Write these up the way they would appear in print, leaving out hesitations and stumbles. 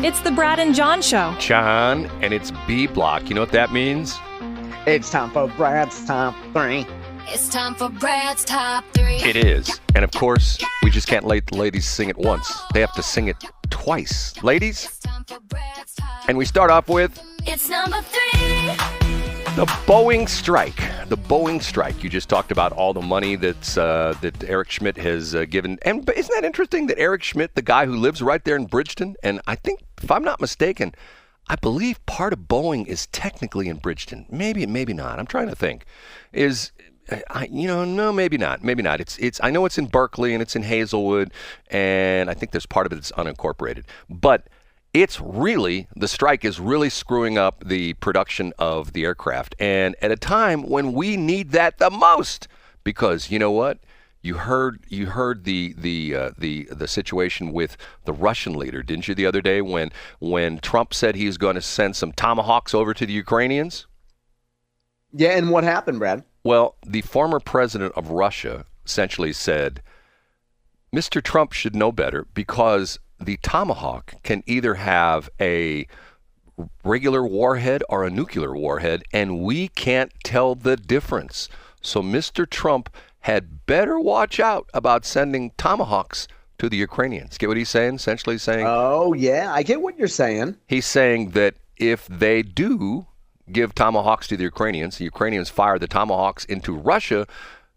It's the Brad and John Show. John, and it's B Block. You know what that means? It's time for Brad's Top 3. It's time for Brad's Top 3. It is. And of course, we just can't let the ladies sing it once. They have to sing it twice. Ladies? And we start off with... It's number 3. The Boeing strike. The Boeing strike. You just talked about all the money that Eric Schmidt has given. And isn't that interesting that Eric Schmidt, the guy who lives right there in Bridgeton, and I think, if I'm not mistaken, I believe part of Boeing is technically in Bridgeton. Maybe not. I'm trying to think. No, maybe not. Maybe not. It's. I know it's in Berkeley and it's in Hazelwood, and I think there's part of it that's unincorporated. But the strike is really screwing up the production of the aircraft, and at a time when we need that the most, because you know what? You heard the situation with the Russian leader, didn't you, the other day when Trump said he's going to send some Tomahawks over to the Ukrainians? Yeah, and what happened, Brad? Well, the former president of Russia essentially said, Mr. Trump should know better because the Tomahawk can either have a regular warhead or a nuclear warhead, and we can't tell the difference. So Mr. Trump had better watch out about sending Tomahawks to the Ukrainians. Get what he's saying? Essentially saying... Oh, yeah, I get what you're saying. He's saying that if they do give Tomahawks to the Ukrainians fire the Tomahawks into Russia,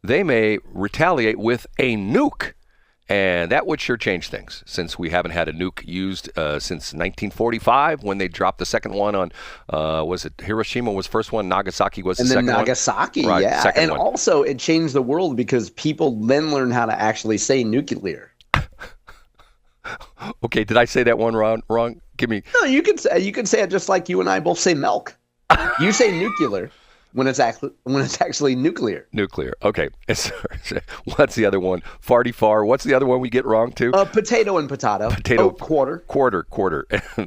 they may retaliate with a nuke. And that would sure change things, since we haven't had a nuke used since 1945 when they dropped the second one on, was it Hiroshima was first one, Nagasaki was the second one? And then Nagasaki, right, yeah. And one. Also, it changed the world because people then learned how to actually say nuclear. Okay, did I say that one wrong? Give me... No, you can say it just like you and I both say milk. You say nuclear. When it's actually nuclear. Nuclear. Okay. What's the other one? Farty far. What's the other one we get wrong too? Potato and potato. Potato. Quarter. Quarter.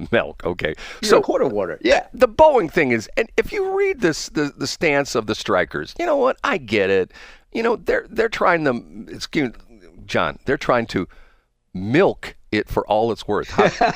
Milk. Okay. So quarter water. Yeah. The Boeing thing is, and if you read this, the stance of the strikers, you know what? I get it. You know, they're trying to, John, they're trying to milk it for all it's worth.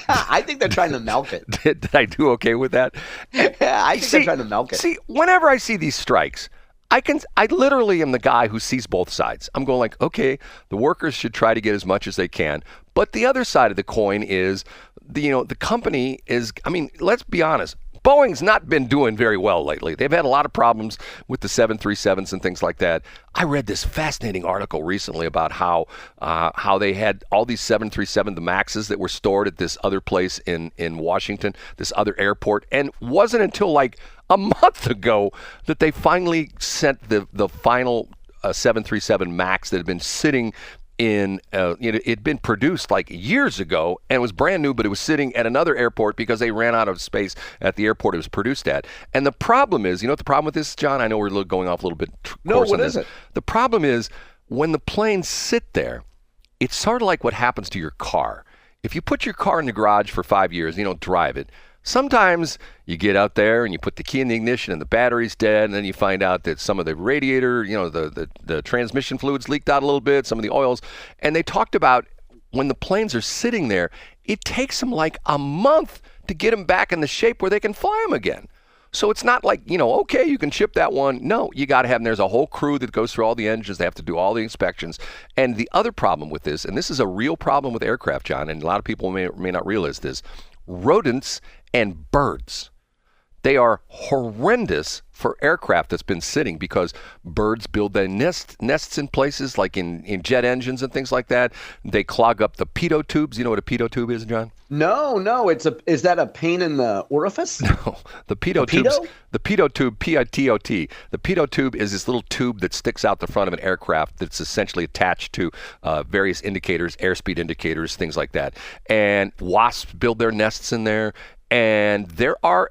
I think they're trying to milk it. Did I do okay with that? I think they're trying to milk it. See, whenever I see these strikes, I literally am the guy who sees both sides. I'm going like, okay, the workers should try to get as much as they can. But the other side of the coin is, the company is, let's be honest. Boeing's not been doing very well lately. They've had a lot of problems with the 737s and things like that. I read this fascinating article recently about how they had all these 737, the Maxes that were stored at this other place in Washington, this other airport, and wasn't until like a month ago that they finally sent the final 737 Max that had been sitting in, it'd been produced like years ago and it was brand new, but it was sitting at another airport because they ran out of space at the airport it was produced at. And the problem is, you know what the problem with this, John? I know we're going off a little bit. No, what is it? The problem is when the planes sit there, it's sort of like what happens to your car. If you put your car in the garage for 5 years and you don't drive it, sometimes you get out there and you put the key in the ignition and the battery's dead, and then you find out that some of the radiator, the transmission fluids leaked out a little bit, some of the oils. And they talked about when the planes are sitting there, it takes them like a month to get them back in the shape where they can fly them again. So it's not like, okay, you can ship that one. No, you got to have them. There's a whole crew that goes through all the engines. They have to do all the inspections. And the other problem with this, and this is a real problem with aircraft, John, and a lot of people may not realize this, rodents and birds. They are horrendous for aircraft that's been sitting because birds build their nests in places like in jet engines and things like that. They clog up the pitot tubes. You know what a pitot tube is, John? No. Is that a pain in the orifice? No. The pitot tube, P-I-T-O-T. The pitot tube is this little tube that sticks out the front of an aircraft that's essentially attached to various indicators, airspeed indicators, things like that. And wasps build their nests in there. And there are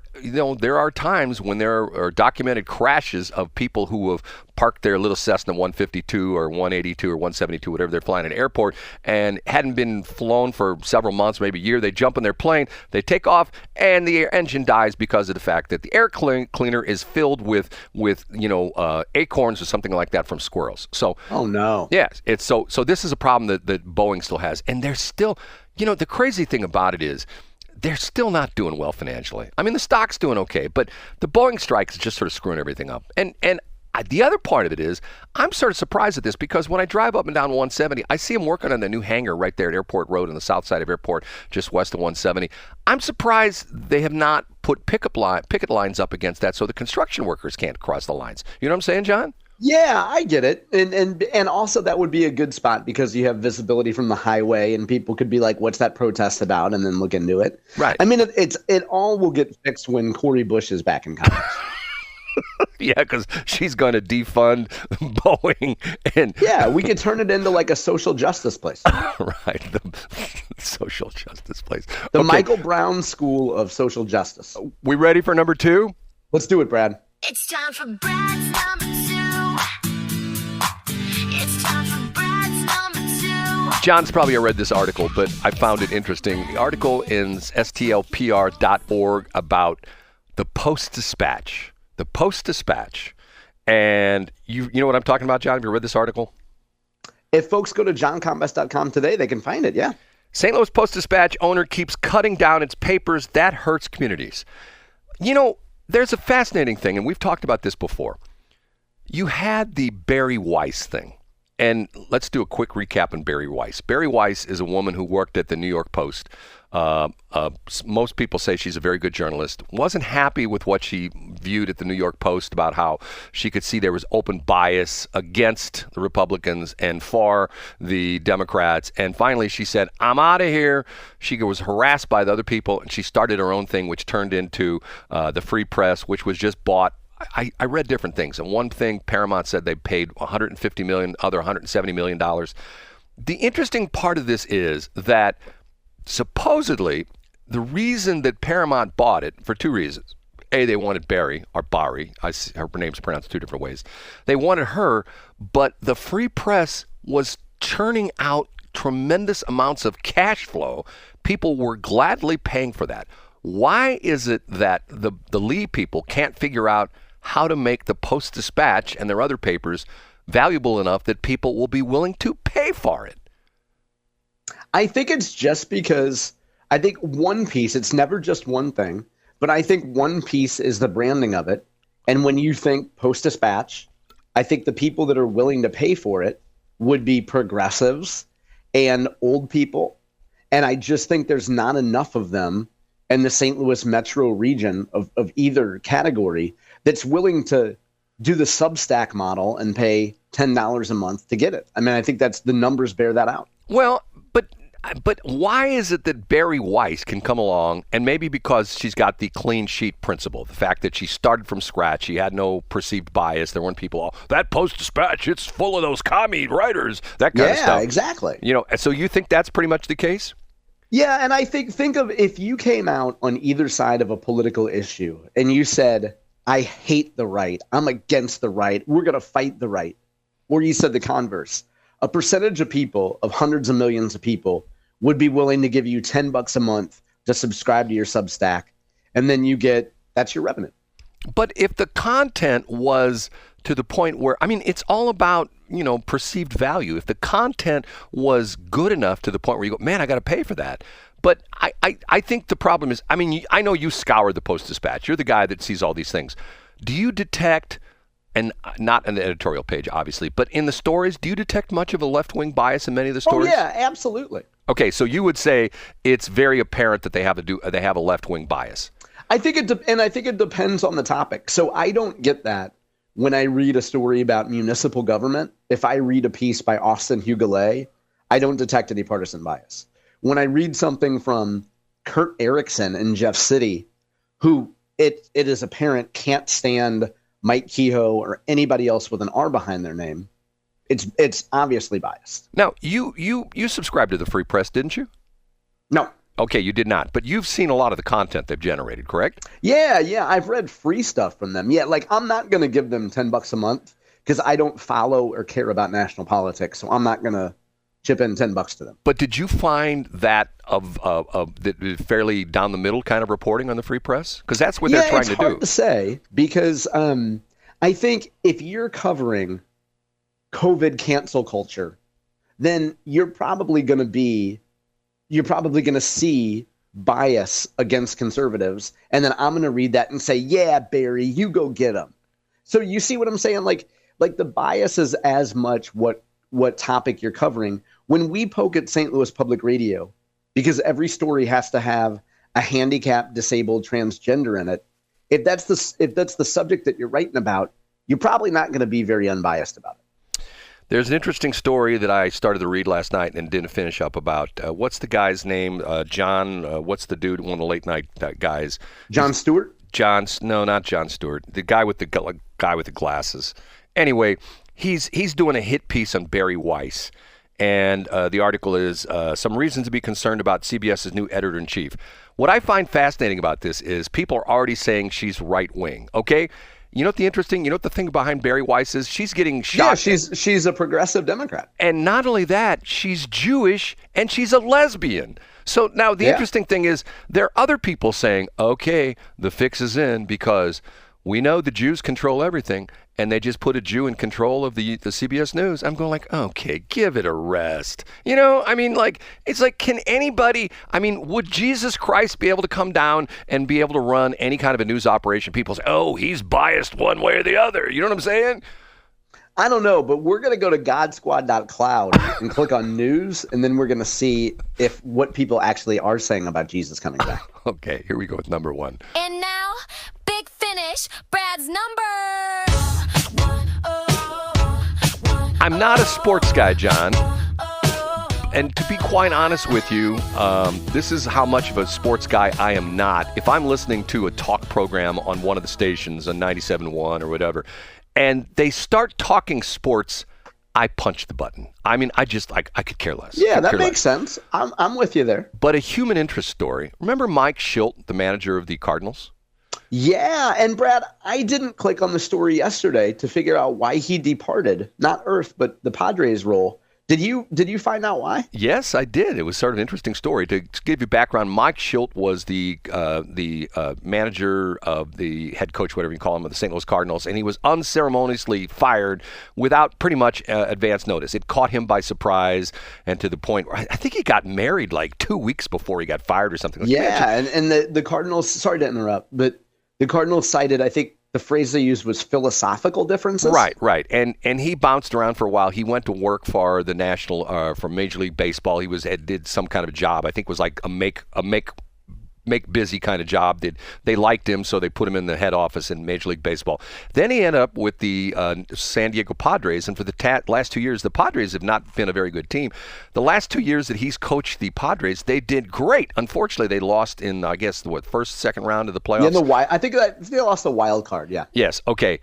times when there are documented crashes of people who have parked their little Cessna 152 or 182 or 172, whatever they're flying at an airport, and hadn't been flown for several months, maybe a year. They jump in their plane, they take off, and the engine dies because of the fact that the air cleaner is filled with acorns or something like that from squirrels. So, oh no, yes, it's so this is a problem that Boeing still has, and they're still, the crazy thing about it is, they're still not doing well financially. I mean, the stock's doing okay, but the Boeing strike is just sort of screwing everything up. And the other part of it is, I'm sort of surprised at this because when I drive up and down 170, I see them working on the new hangar right there at Airport Road on the south side of Airport, just west of 170. I'm surprised they have not put picket lines up against that so the construction workers can't cross the lines. You know what I'm saying, John? Yeah, I get it. And also that would be a good spot because you have visibility from the highway and people could be like, what's that protest about? And then look into it. Right. I mean, it all will get fixed when Cory Bush is back in Congress. Yeah, because she's going to defund Boeing. And Yeah, we could turn it into like a social justice place. right, the social justice place. The Okay, Michael Brown School of Social Justice. we ready for number 2? Let's do it, Brad. It's time for Brad's number 2. It's time for Brad's number 2. John's probably read this article, but I found it interesting. The article in stlpr.org about the Post-Dispatch. The Post-Dispatch. And you know what I'm talking about, John? Have you read this article? If folks go to johncombest.com today, they can find it, yeah. St. Louis Post-Dispatch owner keeps cutting down its papers. That hurts communities. You know, there's a fascinating thing, and we've talked about this before. You had the Bari Weiss thing. And let's do a quick recap on Bari Weiss. Bari Weiss is a woman who worked at the New York Post. Most people say she's a very good journalist. Wasn't happy with what she viewed at the New York Post about how she could see there was open bias against the Republicans and for the Democrats. And finally, she said, I'm out of here. She was harassed by the other people, and she started her own thing, which turned into the Free Press, which was just bought. I read different things. And one thing, Paramount said they paid $150 million, other $170 million. The interesting part of this is that supposedly the reason that Paramount bought it for 2 reasons. A, they wanted Bari, or Bari. Her name's pronounced 2 different ways. They wanted her, but the Free Press was churning out tremendous amounts of cash flow. People were gladly paying for that. Why is it that the Lee people can't figure out how to make the Post-Dispatch and their other papers valuable enough that people will be willing to pay for it? I think it's just because I think one piece, it's never just one thing, but I think one piece is the branding of it. And when you think Post-Dispatch, I think the people that are willing to pay for it would be progressives and old people. And I just think there's not enough of them in the St. Louis metro region of either category that's willing to do the Substack model and pay $10 a month to get it. I mean, I think that's the numbers bear that out. Well, but why is it that Bari Weiss can come along, and maybe because she's got the clean sheet principle, the fact that she started from scratch, she had no perceived bias. There weren't people, that Post-Dispatch, it's full of those commie writers, that kind of stuff. Yeah, exactly. You know, so you think that's pretty much the case? Yeah, and I think of if you came out on either side of a political issue and you said, I hate the right, I'm against the right, we're going to fight the right, or you said the converse, a percentage of people, of hundreds of millions of people, would be willing to give you $10 a month to subscribe to your Substack, and then that's your revenue. But if the content was to the point where, I mean, it's all about, perceived value. If the content was good enough to the point where you go, man, I got to pay for that. But I think the problem is, I mean, I know you scour the Post-Dispatch. You're the guy that sees all these things. Do you detect, and not on the editorial page, obviously, but in the stories, do you detect much of a left-wing bias in many of the stories? Oh, yeah, absolutely. Okay, so you would say it's very apparent that they have a left-wing bias. I think it depends on the topic. So I don't get that when I read a story about municipal government. If I read a piece by Austin Hughley, I don't detect any partisan bias. When I read something from Kurt Erickson in Jeff City, who it is apparent can't stand Mike Kehoe or anybody else with an R behind their name, it's obviously biased. Now, you subscribed to the Free Press, didn't you? No. Okay, you did not, but you've seen a lot of the content they've generated, correct? Yeah, I've read free stuff from them. Yeah, like I'm not going to give them $10 a month because I don't follow or care about national politics, so I'm not going to chip in $10 to them. But did you find that of fairly down the middle kind of reporting on the Free Press? Because that's what they're trying to do. It's hard to say because I think if you're covering COVID cancel culture, then you're probably going to see bias against conservatives, and then I'm going to read that and say, yeah, Barry, you go get them. So you see what I'm saying? Like the bias is as much what topic you're covering. When we poke at St. Louis Public Radio, because every story has to have a handicapped, disabled, transgender in it, if that's the subject that you're writing about, you're probably not going to be very unbiased about it. There's an interesting story that I started to read last night and didn't finish up about. What's the guy's name? John, what's the dude, one of the late night guys? Jon Stewart? No, not Jon Stewart. The guy with the glasses. Anyway, he's doing a hit piece on Bari Weiss. And the article is some reasons to be concerned about CBS's new editor-in-chief. What I find fascinating about this is people are already saying she's right-wing, okay? You know what the thing behind Bari Weiss is? She's getting shot. Yeah, she's a progressive Democrat. And not only that, she's Jewish and she's a lesbian. So now the interesting thing is there are other people saying, okay, the fix is in because we know the Jews control everything, and they just put a Jew in control of the CBS News. I'm going like, okay, give it a rest. You know, I mean, like, it's like, can anybody, I mean, would Jesus Christ be able to come down and be able to run any kind of a news operation? People say, oh, he's biased one way or the other. You know what I'm saying? I don't know, but we're going to go to godsquad.cloud and click on news, and then we're going to see if what people actually are saying about Jesus coming back. Okay, here we go with number one. And now, big finish, Brad's number. I'm not a sports guy, John. And to be quite honest with you, this is how much of a sports guy I am not. If I'm listening to a talk program on one of the stations on 97.1 or whatever, and they start talking sports, I punch the button. I mean, I could care less. Yeah, that makes sense. I'm with you there. But a human interest story. Remember Mike Schildt, the manager of the Cardinals? Yeah, and Brad, I didn't click on the story yesterday to figure out why he departed, not Earth, but the Padres role. Did you find out why? Yes, I did. It was sort of an interesting story. To give you background, Mike Schildt was the manager of the head coach, whatever you call him, of the St. Louis Cardinals, and he was unceremoniously fired without pretty much advance notice. It caught him by surprise, and to the point where I think he got married like 2 weeks before he got fired or something. Yeah, and the Cardinals, sorry to interrupt, but the Cardinals cited, I think, the phrase they used was philosophical differences. Right. And he bounced around for a while. He went to work for the national, for Major League Baseball. He did some kind of job. I think it was like a make busy kind of job. They liked him, so they put him in the head office in Major League Baseball. Then he ended up with the San Diego Padres, and for the last 2 years, the Padres have not been a very good team. The last 2 years that he's coached the Padres, they did great. Unfortunately, they lost in, I guess, first, second round of the playoffs? Yeah, I think they lost the wild card, yeah. Yes, okay.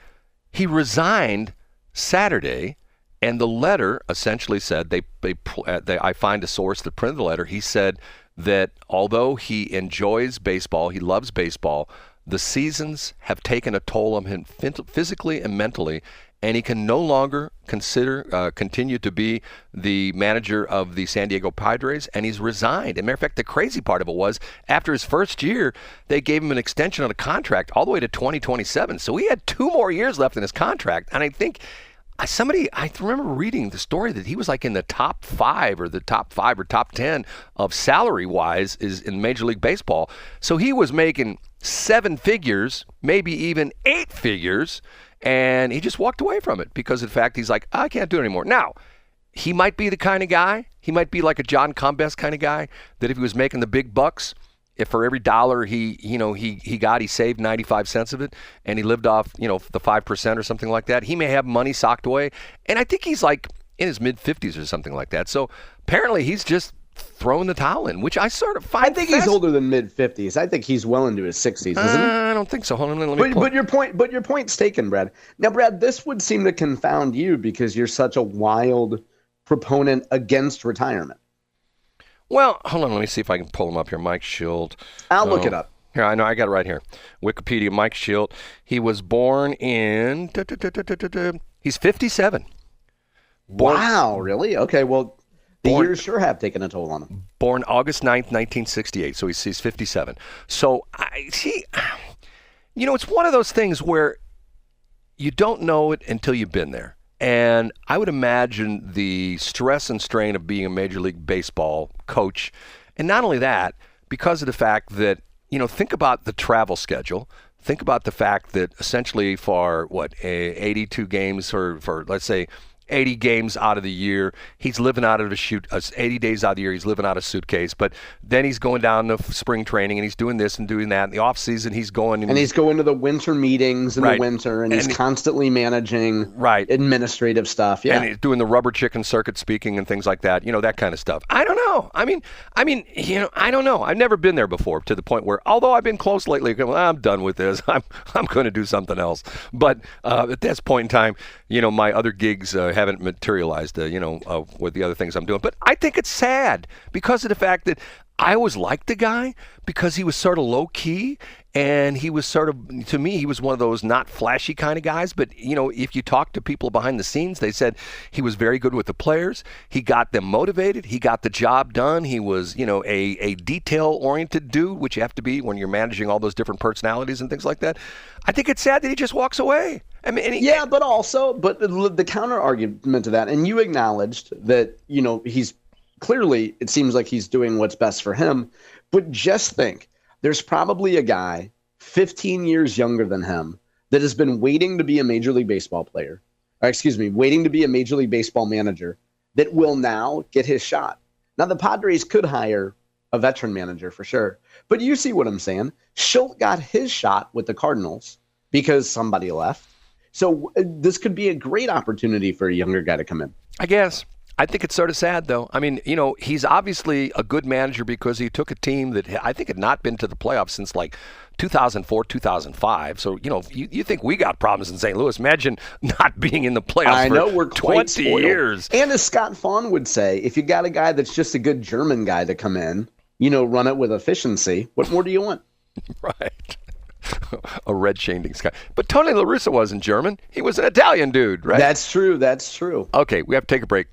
He resigned Saturday, and the letter essentially said, I find a source that printed the letter, he said that although he enjoys baseball, he loves baseball, the seasons have taken a toll on him physically and mentally, and he can no longer continue to be the manager of the San Diego Padres, and he's resigned. As a matter of fact, the crazy part of it was, after his first year, they gave him an extension on a contract all the way to 2027. So he had 2 more years left in his contract, and I think I remember reading the story that he was like in the top 5 or top 10 of salary-wise is in Major League Baseball. So he was making 7 figures, maybe even 8 figures, and he just walked away from it because, in fact, he's like, I can't do it anymore. Now, he might be the kind of guy, he might be like a John Combest kind of guy, that if he was making the big bucks, if for every dollar he saved 95 cents of it, and he lived off, the 5% or something like that, he may have money socked away. And I think he's like in his mid-50s or something like that. So apparently he's just throwing the towel in, which I sort of find. I think he's older than mid-50s. I think he's well into his 60s, isn't he? I don't think so. Hold on, let me but your point's taken, Brad. Now, Brad, this would seem to confound you because you're such a wild proponent against retirement. Well, hold on. Let me see if I can pull him up here. Mike Schildt. I'll look it up. Here, I know. I got it right here. Wikipedia, Mike Schildt. He was born in... He's 57. Wow, really? Okay, well, the years sure have taken a toll on him. Born August 9th, 1968, so he's 57. So, it's one of those things where you don't know it until you've been there. And I would imagine the stress and strain of being a Major League Baseball coach, and not only that, because of the fact that, think about the travel schedule. Think about the fact that essentially for 82 games for let's say 80 games out of the year, he's living out of 80 days out of the year, he's living out of a suitcase. But then he's going down to spring training and he's doing this and doing that. In the off season, he's going and he's going to the winter meetings in the winter, and he's constantly managing administrative stuff. Yeah, and he's doing the rubber chicken circuit speaking and things like that. That kind of stuff. I don't know. I mean, I don't know. I've never been there before to the point where, although I've been close lately, I'm done with this. I'm going to do something else. But at this point in time, my other gigs haven't materialized, with the other things I'm doing. But I think it's sad because of the fact that I always liked the guy because he was sort of low key, and he was sort of, to me, he was one of those not flashy kind of guys. But, if you talk to people behind the scenes, they said he was very good with the players. He got them motivated. He got the job done. He was, a detail-oriented dude, which you have to be when you're managing all those different personalities and things like that. I think it's sad that he just walks away. I mean, but the counter argument to that, and you acknowledged that, he's clearly, it seems like he's doing what's best for him. But just think, there's probably a guy 15 years younger than him that has been waiting to be a Major League Baseball player, waiting to be a Major League Baseball manager that will now get his shot. Now, the Padres could hire a veteran manager for sure, but you see what I'm saying? Schildt got his shot with the Cardinals because somebody left. So this could be a great opportunity for a younger guy to come in. I guess. I think it's sort of sad, though. I mean, he's obviously a good manager because he took a team that I think had not been to the playoffs since like 2004, 2005. So, you think we got problems in St. Louis. Imagine not being in the playoffs we're for 20 spoiled. years. And as Scott Fawn would say, if you got a guy that's just a good German guy to come in, run it with efficiency, what more do you want? Right. A red shading sky. But Tony La Russa wasn't German. He was an Italian dude, right? That's true. Okay, we have to take a break.